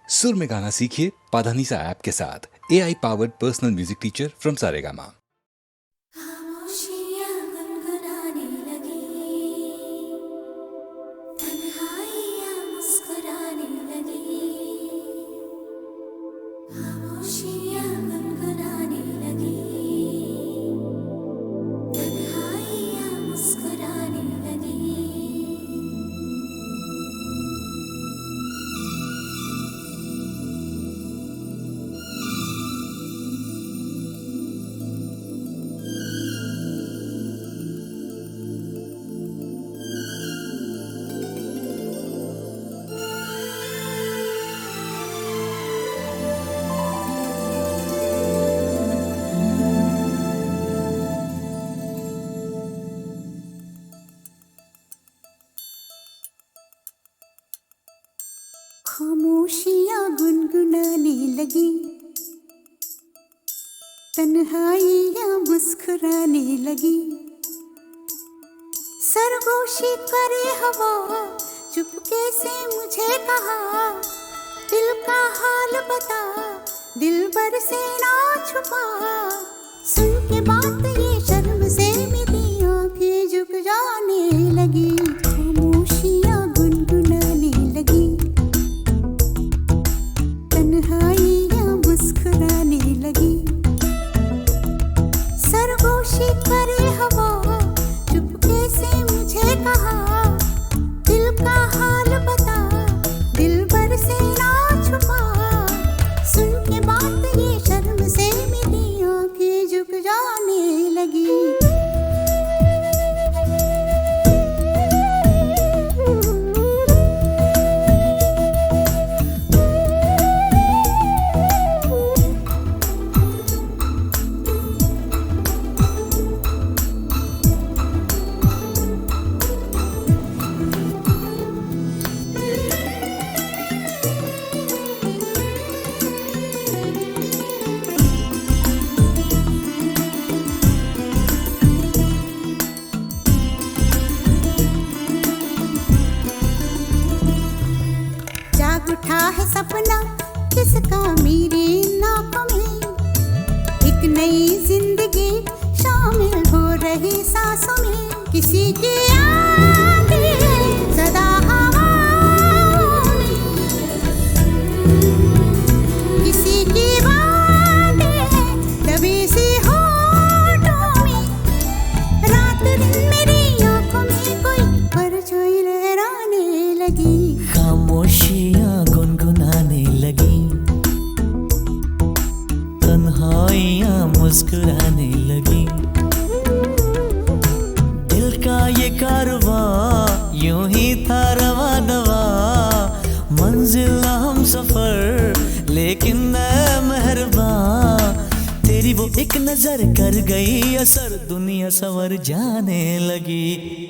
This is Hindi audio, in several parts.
सुर में गाना सीखिए पाधानीसा ऐप के साथ। AI powered personal music teacher from Saregama. खामोशियाँ गुनगुनाने लगी, तन्हाइयाँ मुस्कुराने लगी। खामोशियाँ गुनगुनाने लगी, तन्हाइयाँ मुस्कुराने लगी। खामोशियाँ गुनगुनाने लगी, तन्हाइयाँ मुस्कुराने लगी। सरगोशी करे हवा, चुपके से मुझे कहा, दिल का हाल बता, दिलबर से ना छुपा। सुन के बात ये शर्म से मेरी आंखें झुक जाने लगी। खामोशियाँ गुनगुनाने लगी, तन्हाइयाँ मुस्कुराने लगी। सरगोशी करे हवा, चुपके से मुझे कहा, दिल का हाल बता, दिलबर से ना छुपा। सुन के बात ये शर्म से मेरी आंखें झुक जाने लगी। जाग उठा है सपना किसका मेरी नाकों में, एक नई जिंदगी शामिल हो रही सांसों में। किसी की आगे सदा हवाओं में, किसी की बातें दबी सी होठों में। रात दिन मेरी आंखों में कोई परछाई लहराने लगी। खामोशियाँ गुनगुनाने लगी, तन्हाइयाँ मुस्कुराने लगी। दिल का ये कारवां यूं ही था रवा दवा, मंजिल हम सफर लेकिन मैं मेहरबान। तेरी वो एक नजर कर गई असर, दुनिया संवर जाने लगी।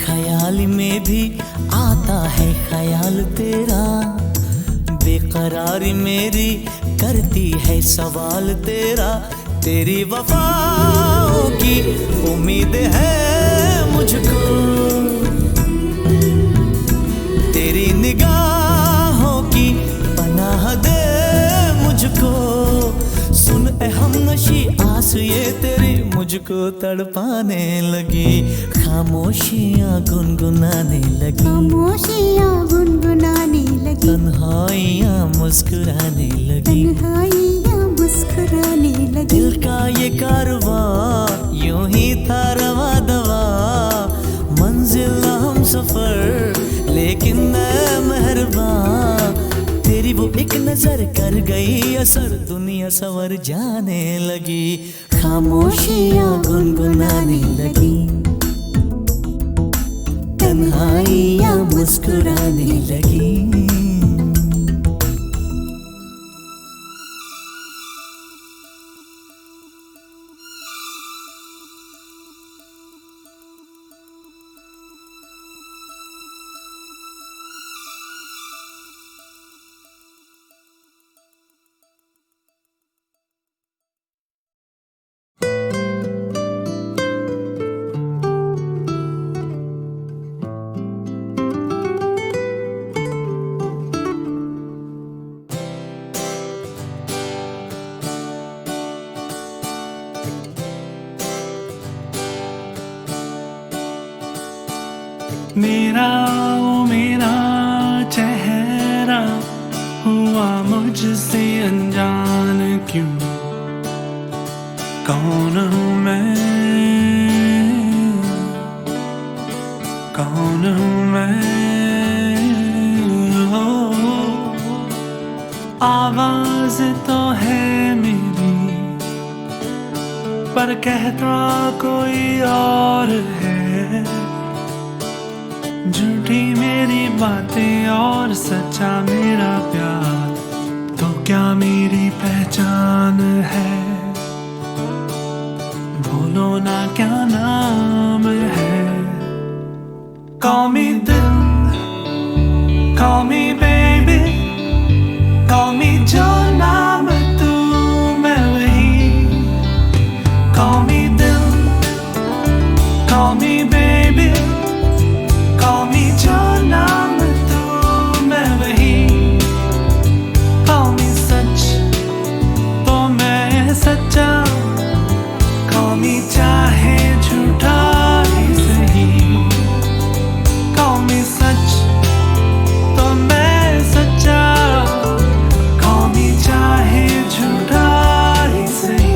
ख्याल में भी आता है ख्याल तेरा, बेकरारी मेरी करती है सवाल तेरा। तेरी वफाओं की उम्मीद है मुझको, तेरी निगाहों की पनाह दे मुझको। सुन ए हमनशी आस ये तेरी मुझको तड़पाने लगी। खामोशियाँ गुनगुनाने लगी, खामोशियाँ गुनगुनाने लगी, तन्हाइयाँ मुस्कुराने लगी। तन्हाइयाँ मुस्कुराने लगी। दिल का ये कारवां यूं ही था रवा दवा, मंजिल हम सफर लेकिन मैं मेहरबान। तेरी वो एक नजर कर गई असर, दुनिया संवर जाने लगी। खामोशियाँ गुनगुनाने लगी, आई या मुस्कुराने लगी। मेरा ओ मेरा चेहरा हुआ मुझसे अनजान क्यों? कौन हूँ मैं, कौन हूँ मैं? हो आवाज तो है मेरी पर कहता कोई और है। झूठी मेरी बातें और सच्चा मेरा प्यार, तो क्या मेरी पहचान है? बोलो ना क्या नाम है? Call me दिल, call me baby, call me जो नाम तू मैं वही। Call me दिल, call me baby, call me जो नाम तू मैं वही। Call me सच तो मैं सच्चा, call me चाहे झूठा ही सही। Call me सच तो मैं सच्चा, call me चाहे झूठा ही सही।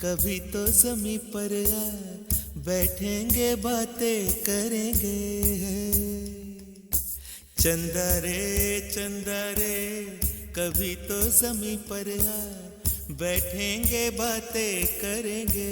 कभी तो ज़मीं पर आ बैठेंगे बातें करेंगे। चंदा रे कभी तो ज़मीं पर आ बैठेंगे बातें करेंगे।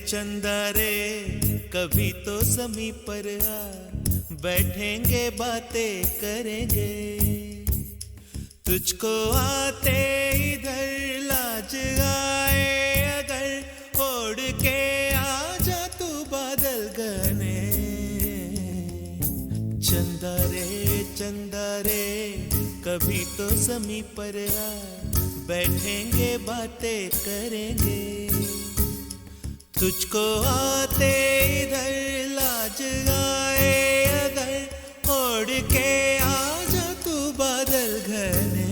चंदा रे कभी तो ज़मीं पर आ बैठेंगे बातें करेंगे। तुझको आते इधर लाज आए अगर ओढ़ के आ जा तू बादल घने। चंदा रे कभी तो ज़मीं पर आ बैठेंगे बातें करेंगे। तुझको आते इधर लाज आए अगर ओढ़ के आ जा तू बादल घने।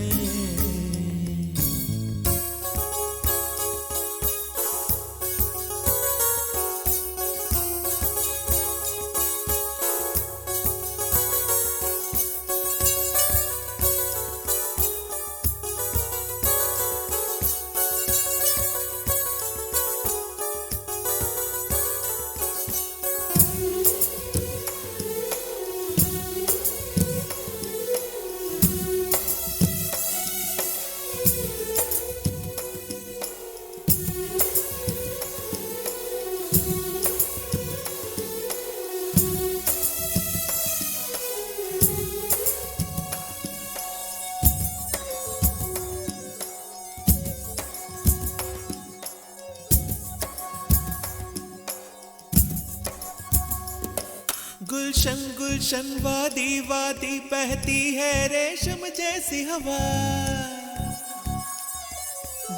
गुलशन वादी वादी बहती है रेशम जैसी हवा।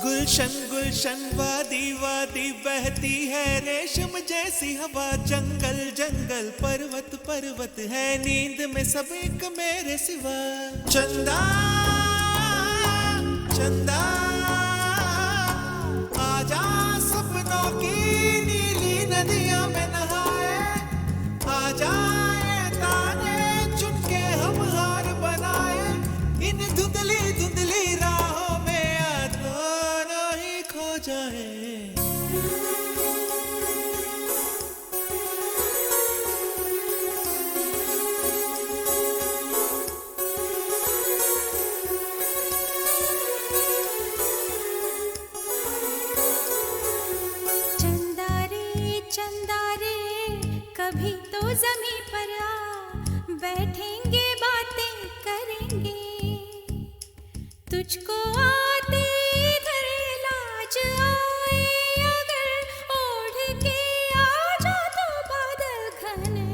गुलशन वादी वादी बहती है रेशम जैसी हवा। जंगल पर्वत है नींद में सब एक मेरे सिवा। चंदा आजा सपनों की नीली नदियां में नहाए। आजा धुंधली राहों में आ दोनों ही खो जाए। चंदा रे कभी तो ज़मीं पर आ बैठेंगे बातें करेंगे। तुझको आते इधर लाज आए अगर ओढ़ के आ जा तो बादल घने।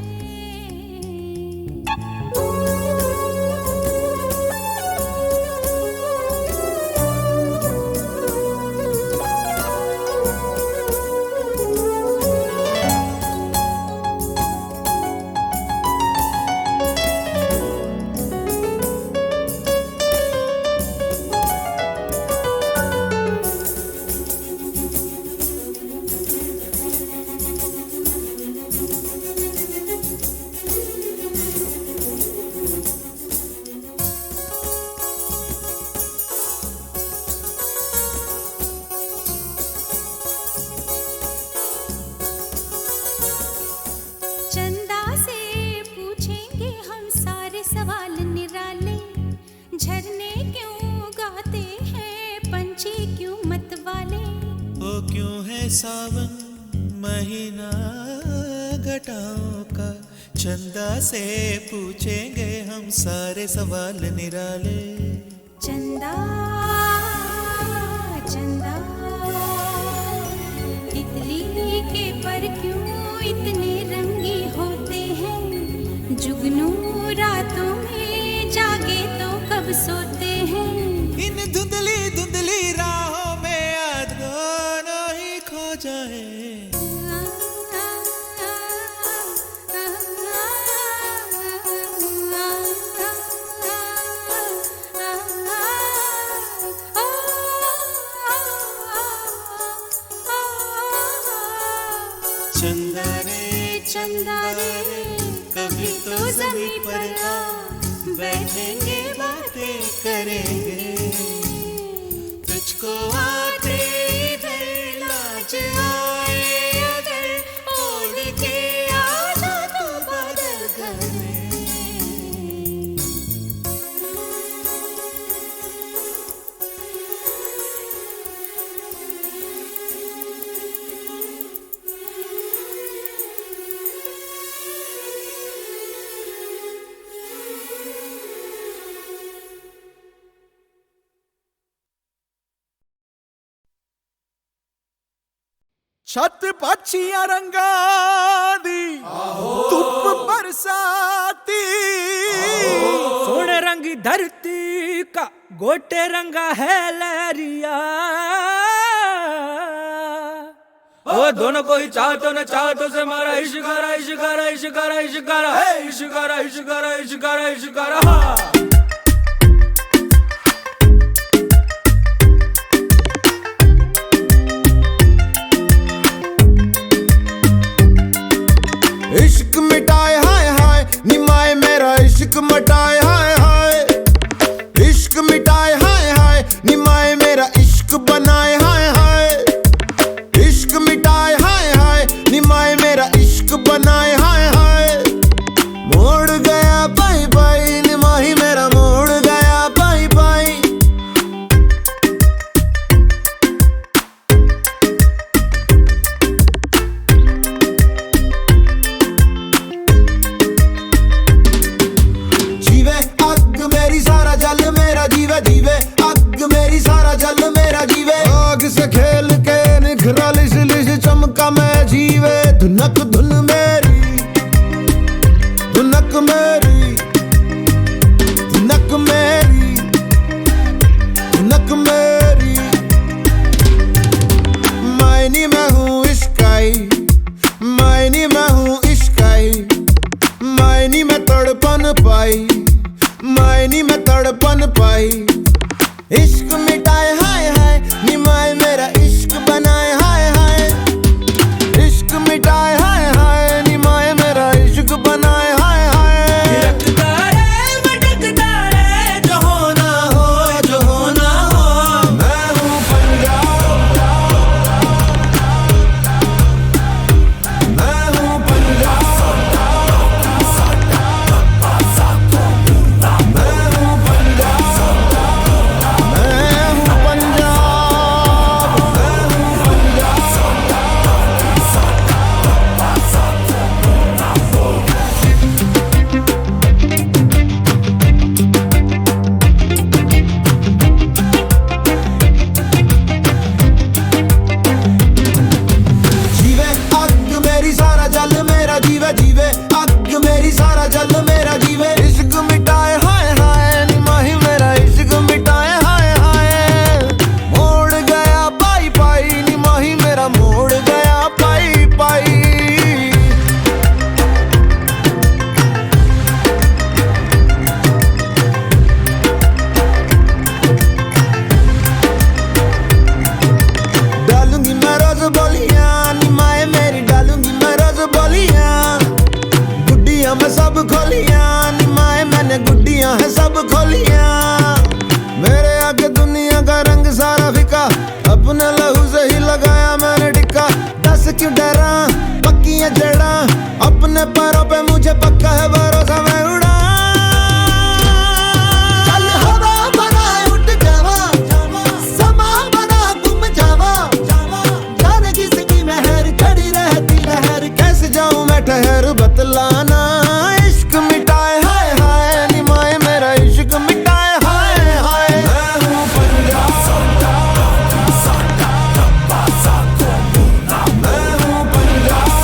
सवाल निराले झरने क्यों गाते हैं पंछी क्यों मत वाले। वो क्यों है सावन महीना घटाओं का। चंदा से पूछेंगे हम सारे सवाल निराले। चंदा तितली के पर क्यों इतने रंगी होते हैं। जुगनू रातों में जागे तो कब सोते हैं। इन धुंधली राहों में आ दोनों ही खो जाए। चंदा रे कभी तो जमीन पर आ, बैठेंगे बातें करेंगे, तुझको आते इधर लाज आए अगर, ओढ़ के आ जा तू बादल घर में। छत पक्षियां रंगा दी धुप बरसाती, सोने रंगी धरती का गोटे रंगा है लहरिया, ओ दोनों को ही चाहतो न चाहतो से मारा इश्कारा इश्कारा इश्कारा इश्कारा है इश्कारा इश्कारा इश्कारा इश्कारा। इश्क मिटाए हाय हाय निमाए मेरा इश्क मिटाए हाय हाय, इश्क मिटाए हाय हाय निमाए मेरा इश्क बनाए हाय हाय, इश्क मिटाए हाय हाय निमाए मेरा इश्क बनाए हाय हाय। मोड़ गया बाई बाई निमाही मेरा मोड़ गया बाई बाई, जीवे अग मेरी सारा जल मेरा जीवे, जीवे अग मेरी सारा जल मेरा जीवे, आग से खेल के निखरा लिश लिश चमका मैं जीवे, धुनक धुन मेरी धुनक मेरी धुनक मेरी धुनक मेरी। मायनी मैं हूँ इश्काई, मायनी मैं हूँ इश्काई, मायनी में तड़पन पाई, मायनी में तड़पन पाई। इश्क मिटाए हाय हाय निमाए मेरा इश्क बनाए हाय हाय, इश्क मिटाए हाय हाय निमाए मेरा इश्क बनाए हाय हाय। भटकता रे जो होना हो जो होना हो, मैं हूँ पंजाब, मैं हूँ पंजाब, मैं हूँ पंजाब, मैं हूँ पंजाब, मैं हूँ जीवे अग मेरी सारा जल मेरा जीवे, जीवे अग मेरी सारा जल मेरा जीवे। इश्क मिटाए हाय हाय निमाही मेरा इश्क मिटाए हाय हाय, मोड़ गया पाई पाई निमाही मेरा मोड़ गया पाई पाई। डालूंगी मैं रोज बोलियां निमाए मेरी, डालूंगी मैं रोज बोलियां, गुड्डियां मैं सब खोलियां निमाए मैंने गुड्डियां है सब खोलियां। मेरे आगे दुनिया का रंग सारा फिका, अपने लहू से ही लगाया मैंने टिक्का। दस क्यों डरा पक्की है जड़ा, अपने पैरों पे मुझे पक्का है भरोसा मैं उड़ा। चल हवा बना उठ जावा, समा बना गुम जावा, जाने किसकी मेहर खड़ी रहती लहर, कैसे जाऊं मैं ठहर बतलाना। इश्क मिटाए हाय हाय निमाए मेरा इश्क मिटाए हाय हाय। मैं हूँ पंजाब, मैं हूँ पंजाब,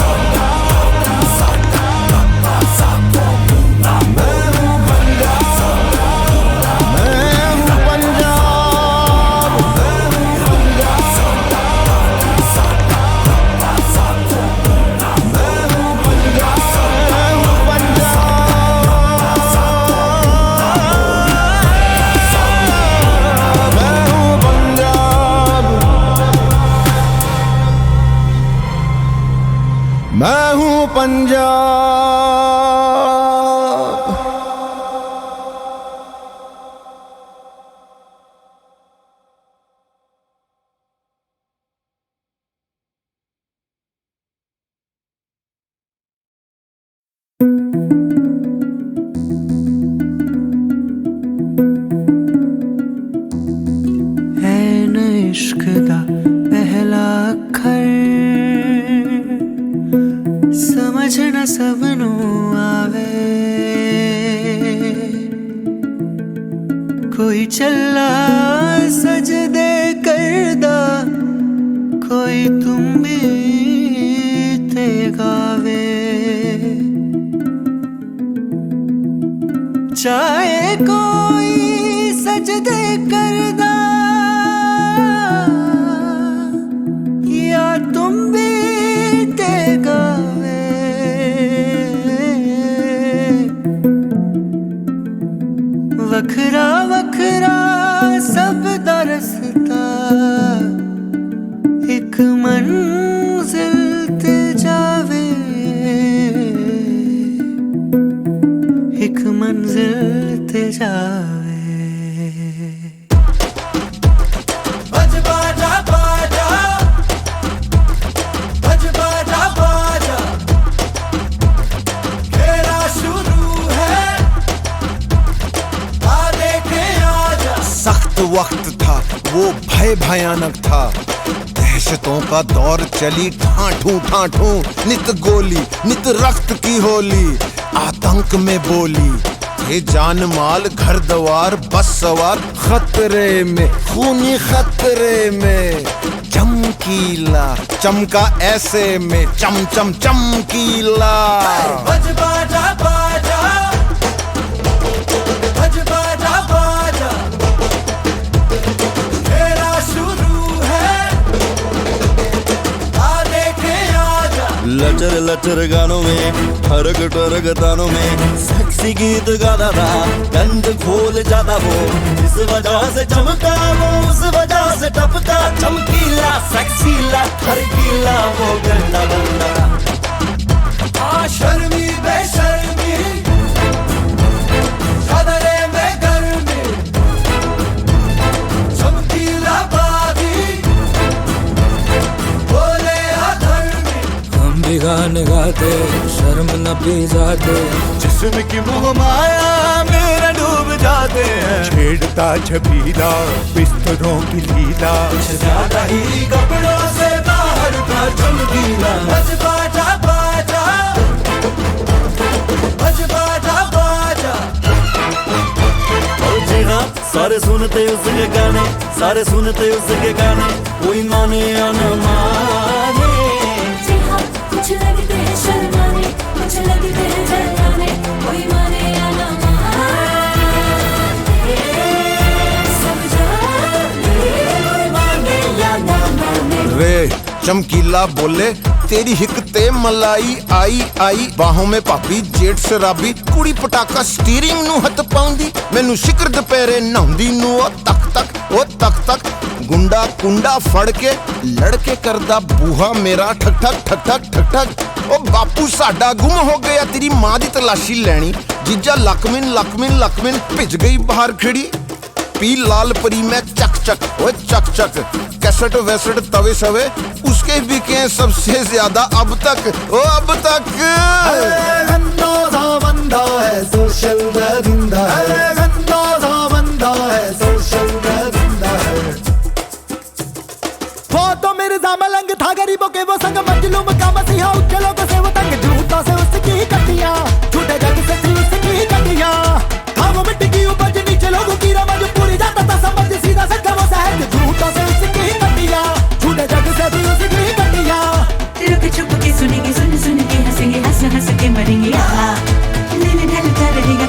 पंजाब। इश्क दा पहला अखर समझ न सबनू आवे, कोई चला सजदे करदा, कोई तुम भी ते गावे। चाहे कोई सजदे करदा या तुम भी ते गावे, वखरा वखरा सब दा रस्ता एक मंजिल ते जावे, एक मंजिल ते जावे। वक्त था वो भय भयानक था, दहशतों का दौर चली ठाठू ठाठू, नित गोली नित रक्त की होली, आतंक में बोली थे जान माल घर द्वार बस सवार, खतरे में खूनी खतरे में चमकीला चमका ऐसे में चम चम चमकीला। बज बाजा बाजा बज बाजा बाजा लचर लचर गानों में ठरक ठरक तानों में सेक्सी गीत गाता था, गंद खोल जाता वो, इस वजह से चमका वो उस वजह से टपका, चमकीला सेक्सीला ठरकीला वो गंदा गंदा। शर्मी बेशर्मी खतरे में गर्मी, चमकीला बागी बोले अधर्मी। हम भी गाने गाते शर्म न भी जाते, जिस्म की मोह माया मेरा डूब जाते हैं, छेड़ता छबीला बिस्तरों की लीला, ज्यादा ही कपड़ों से बाहर का चमकीला। बज बाजा बाजा बज बाजा बाजा। जी हाँ, सारे सुनते उसके गाने, सारे सुनते उसके गाने, कोई माने या न माने। जी हाँ, कुछ लगते हैं शर्माने, कुछ लगते हैं जलाने, कोई माने या न माने, सब जाने, कोई माने या न माने। रे चमकीला बोले तेरी हिकते मलाई आई आई, बाहों में पापी जेठ शराबी, कुड़ी पटाका स्टीयरिंग नू हथ पाउंदी, मैनू शिकर दुपहरे नहाउंदी नू ओ तक तक ओ तक तक, गुंडा कुंडा फड़ के लड़के करदा बूहा मेरा ठक ठक ठक ठक ठक ठक। ओ बापू साडा गुम हो गया तेरी माँ दी तलाशी लैनी, जीजा लकमिन लकमिन लकमिन भिज गई बाहर खड़ी, पी लाल परी में चक चक ओ चक चक, कैसेट वैसेट तवे सवे उसके बिके सबसे ज्यादा अब तक ओ अब तक। बंदा है सोशल दरिंदा है, बंदा है सोशल दरिंदा है। वो तो मेरे मलंग था गरीबों के वो संग, मजलूम का मसीहा उच्च लोगों से वो तंग, झूठों से उसकी कटियां छूटे जग से थी उसकी कटियां, हाँ वो मिट्टी की उपज नीचे लोगों की रमज, पूरी जाता था समझ सीधा सच्चा वो सहज, झूठों से उसकी कटियां छूटे जग से थी उसकी कटियां। रुक छुप के सुनेंगे सुन सुन के हंसेंगे, हंस हंस के मरेंगे, लेने ढल कर रहेगा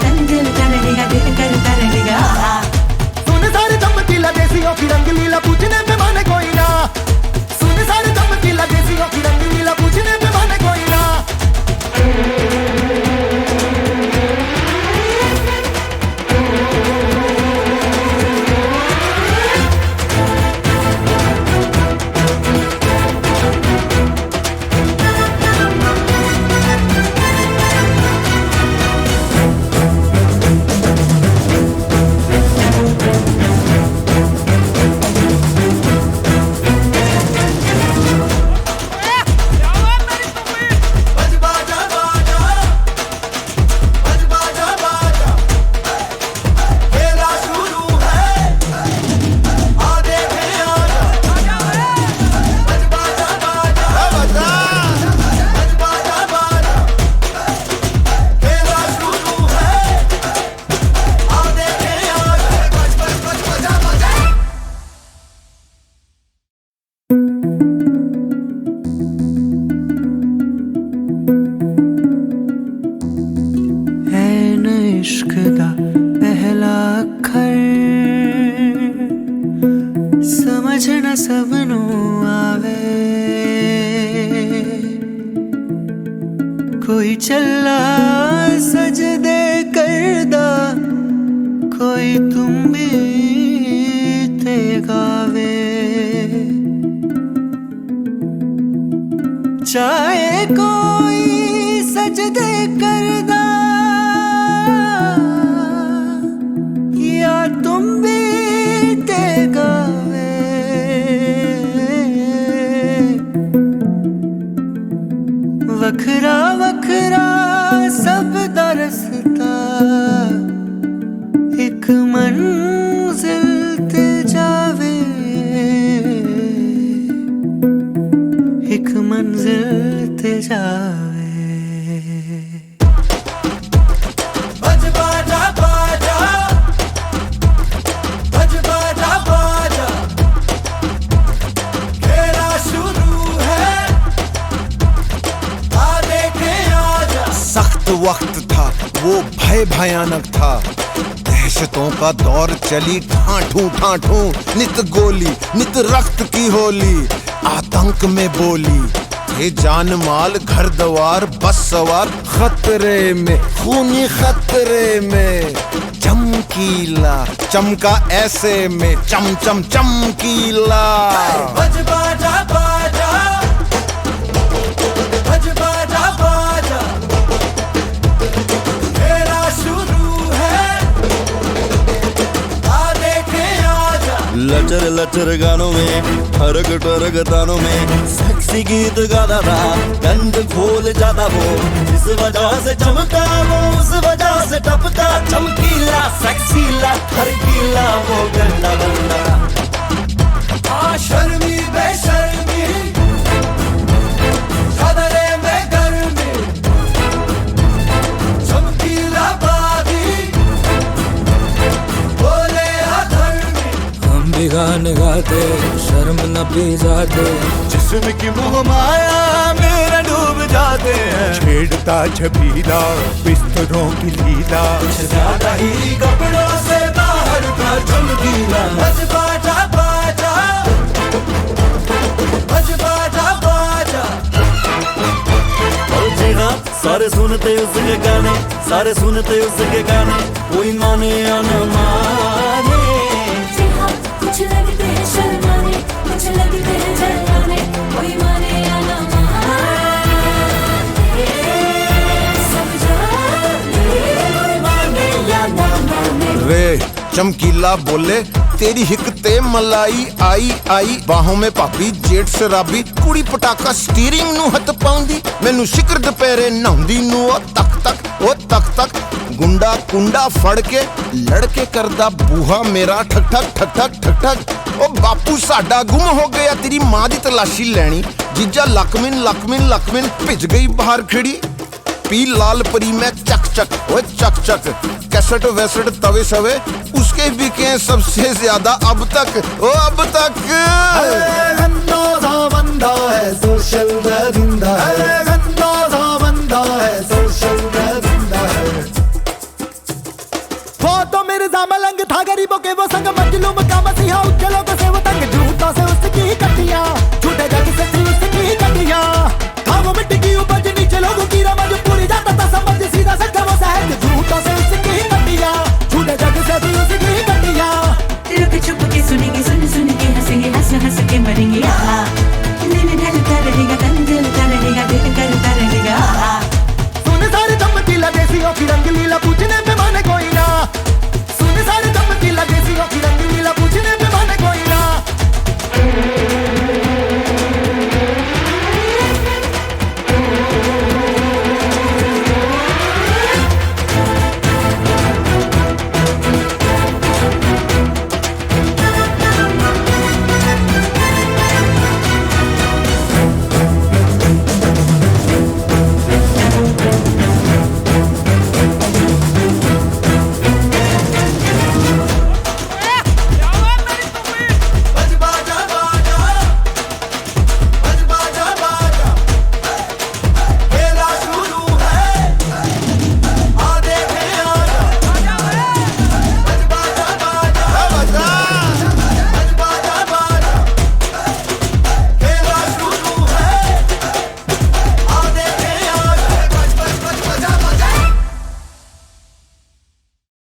इश्क दा पहला अखर समझ न सबनू आवे कोई चला सजदे करदा कोई तुम भी ते गावे चाहे कोई सजदे करदा या तुम भी ते गावे वखरा वखरा सब दा रस्ता एक मंजिल ते जावे एक मंजिल ते जावे बज बाजा बाजा बज बाजा बाजा खेला शुरू है आ देखे आजा सख्त वक्त था वो भय भयानक था दहशतों का दौर चली ठाठू ठाठू नित गोली नित रक्त की होली आतंक में बोली ये जान माल घर द्वार बस सवार खतरे में खूनी खतरे में चमकीला चमका ऐसे में चम चम चमकीला बज बाजा बाजा बज बाजा बाजा खेला शुरू है आ देखे आजा लचर लचर गानों में ठरक ठरक तानों में सेक्सी गीत गाता था गंद खोल जाता वो जिस वजह से चमका वो उस वजह से टपका चमकीला सेक्सीला खरकीला वो गंदा गंदा आ शर्मी बेशर्मी खतरे में गर्मी चमकीला बागी बोले अधर्मी हम भी गाने गाते शर्म न भी जाते जिस्म की मोह माया मेरा डूब जाते हैं छेड़ता छबीला बिस्तरों की लीला ज्यादा ही कपड़ों से बाहर का चमकीला बज बाजा बाजा बज बाजा बाजा और जी हाँ सारे सुनते उसके गाने सारे सुनते उसके गाने कोई माने या न माने जी हाँ कुछ लगते हैं शर्माने कुछ लगते हैं जलाने कोई माने या ना माने सब जाने कोई माने या ना माने रे चमकीला बोले तेरी हिकते मलाई आई आई बाहों में पापी जेठ शराबी कुड़ी पटाका स्टीयरिंग ਨੂੰ ਹੱਥ ਪਾਉਂਦੀ ਮੈਨੂੰ ਸ਼ਿਕਰ ਦੁਪਹਿਰੇ ਨਹਾਉਂਦੀ ਨੂੰ ਉਹ ਤੱਕ ਤੱਕ ਗੁੰਡਾ ਕੁੰਡਾ ਫੜ ਕੇ ਲੜਕੇ ਕਰਦਾ ਬੂਹਾ ਮੇਰਾ ਠਕ ਠਕ ਠਕ ਠਕ ਠਕ ਠਕ ਉਹ ਬਾਪੂ ਸਾਡਾ ਗੁੰਮ ਹੋ ਗਿਆ ਤੇਰੀ ਮਾਂ ਦੀ ਤਲਾਸ਼ੀ ਲੈਣੀ ਜੀਜਾ ਲਕਮਿਨ ਭਿੱਜ ਗਈ ਬਾਹਰ ਖੜੀ पी लाल परी में चक चक ओए चक चक कैसेट वैसेट तवे सवे उसके बिके सबसे ज्यादा अब तक गंदा बंदा है सोशल जिंदा है गंदा बंदा है सोशल जिंदा है वो तो मेरे मलंग था गरीबों के वो संग मजलूम का मसीहा उच्च लोगों से वो तंग झूठों से उसकी कटियां झूठे जग से थी उसकी कटियां